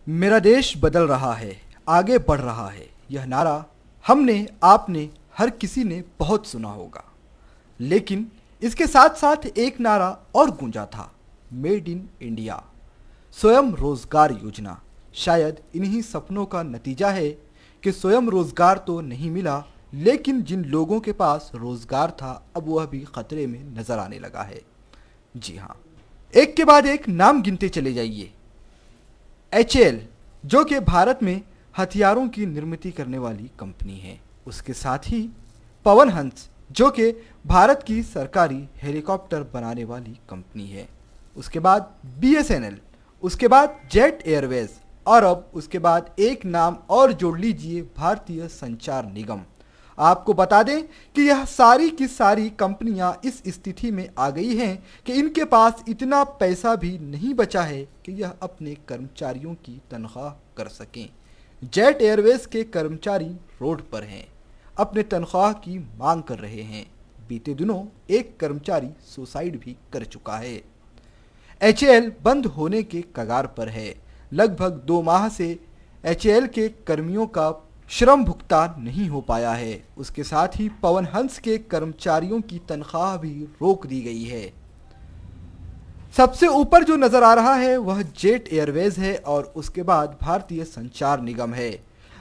मेरा देश बदल रहा है, आगे बढ़ रहा है। यह नारा हमने, आपने, हर किसी ने बहुत सुना होगा। लेकिन इसके साथ साथ एक नारा और गूंजा था, मेड इन इंडिया, स्वयं रोजगार योजना। शायद इन्हीं सपनों का नतीजा है कि स्वयं रोजगार तो नहीं मिला, लेकिन जिन लोगों के पास रोजगार था अब वह भी खतरे में नजर आने लगा है। जी हाँ, एक के बाद एक नाम गिनते चले जाइए। HAL जो कि भारत में हथियारों की निर्मित करने वाली कंपनी है, उसके साथ ही पवन हंस जो कि भारत की सरकारी हेलीकॉप्टर बनाने वाली कंपनी है, उसके बाद BSNL, उसके बाद जेट एयरवेज और अब उसके बाद एक नाम और जोड़ लीजिए, भारतीय संचार निगम। आपको बता दें कि यह सारी की सारी कंपनियां इस स्थिति में आ गई हैं कि इनके पास इतना पैसा भी नहीं बचा है कि यह अपने कर्मचारियों की तनख्वाह कर सकें। जेट एयरवेज के कर्मचारी रोड पर हैं, अपने तनख्वाह की मांग कर रहे हैं। बीते दिनों एक कर्मचारी सुसाइड भी कर चुका है। HAL बंद होने के कगार पर है। लगभग 2 माह से HAL के कर्मियों का श्रम भुगतान नहीं हो पाया है। उसके साथ ही पवन हंस के कर्मचारियों की तनख्वाह भी रोक दी गई है। सबसे ऊपर जो नजर आ रहा है वह जेट एयरवेज है और उसके बाद भारतीय संचार निगम है।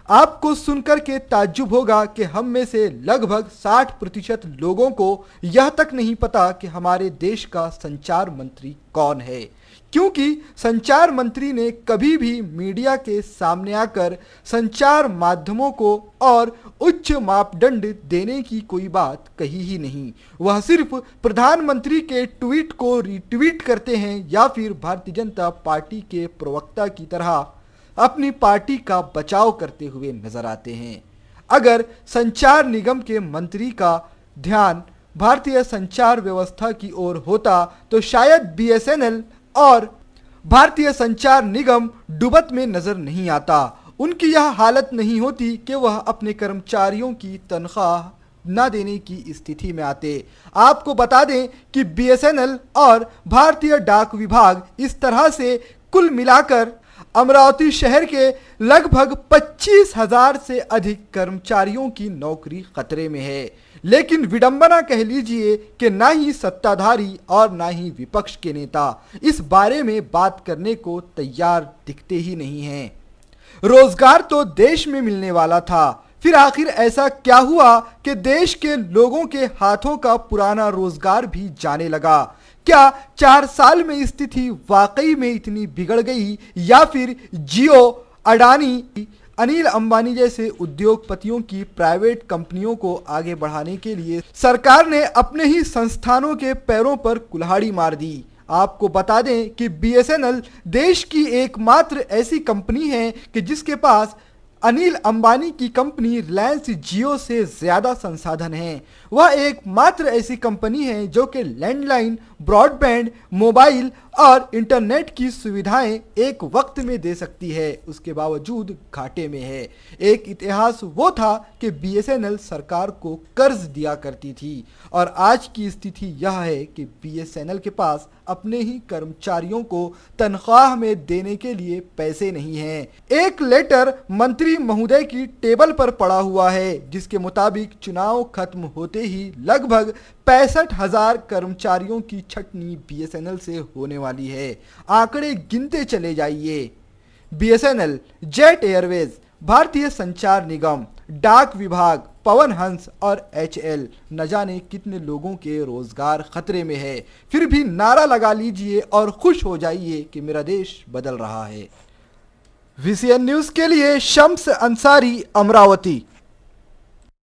आपको सुनकर के ताज्जुब होगा कि हम में से लगभग 60% लोगों को यह तक नहीं पता कि हमारे देश का संचार मंत्री कौन है, क्योंकि संचार मंत्री ने कभी भी मीडिया के सामने आकर संचार माध्यमों को और उच्च मापदंड देने की कोई बात कही ही नहीं। वह सिर्फ प्रधानमंत्री के ट्वीट को रिट्वीट करते हैं या फिर भारतीय जनता पार्टी के प्रवक्ता की तरह अपनी पार्टी का बचाव करते हुए नजर आते हैं। अगर संचार निगम के मंत्री का ध्यान भारतीय संचार व्यवस्था की ओर होता तो शायद BSNL और भारतीय संचार निगम डूबत में नजर नहीं आता। उनकी यह हालत नहीं होती कि वह अपने कर्मचारियों की तनख्वाह न देने की स्थिति में आते। आपको बता दें कि BSNL और भारतीय डाक विभाग इस तरह से कुल मिलाकर अमरावती शहर के लगभग 25,000 से अधिक कर्मचारियों की नौकरी खतरे में है। लेकिन विडंबना कह लीजिए कि ना ही सत्ताधारी और ना ही विपक्ष के नेता इस बारे में बात करने को तैयार दिखते ही नहीं हैं। रोजगार तो देश में मिलने वाला था, फिर आखिर ऐसा क्या हुआ कि देश के लोगों के हाथों का पुराना रोजगार भी जाने लगा? क्या 4 साल में स्थिति वाकई में इतनी बिगड़ गई या फिर जियो, अडानी, अनिल अंबानी जैसे उद्योगपतियों की प्राइवेट कंपनियों को आगे बढ़ाने के लिए सरकार ने अपने ही संस्थानों के पैरों पर कुल्हाड़ी मार दी? आपको बता दें कि BSNL देश की एकमात्र ऐसी कंपनी है कि जिसके पास अनिल अंबानी की कंपनी रिलायंस जियो से ज्यादा संसाधन हैं। वह एकमात्र ऐसी कंपनी है जो कि लैंडलाइन, ब्रॉडबैंड, मोबाइल और इंटरनेट की सुविधाएं एक वक्त में दे सकती है, उसके बावजूद घाटे में है। एक इतिहास वो था कि BSNL सरकार को कर्ज दिया करती थी और आज की स्थिति यह है कि BSNL के पास अपने ही कर्मचारियों को तनख्वाह में देने के लिए पैसे नहीं हैं। एक लेटर मंत्री महोदय की टेबल पर पड़ा हुआ है जिसके मुताबिक चुनाव खत्म होते ही लगभग 65,000 कर्मचारियों की छटनी BSNL से होने वाली है। आंकड़े गिनते चले जाइए। BSNL, जेट एयरवेज, भारतीय संचार निगम, डाक विभाग, पवन हंस और HAL, न जाने कितने लोगों के रोजगार खतरे में है। फिर भी नारा लगा लीजिए और खुश हो जाइए कि मेरा देश बदल रहा है। VCN न्यूज के लिए शम्स अंसारी, अमरावती।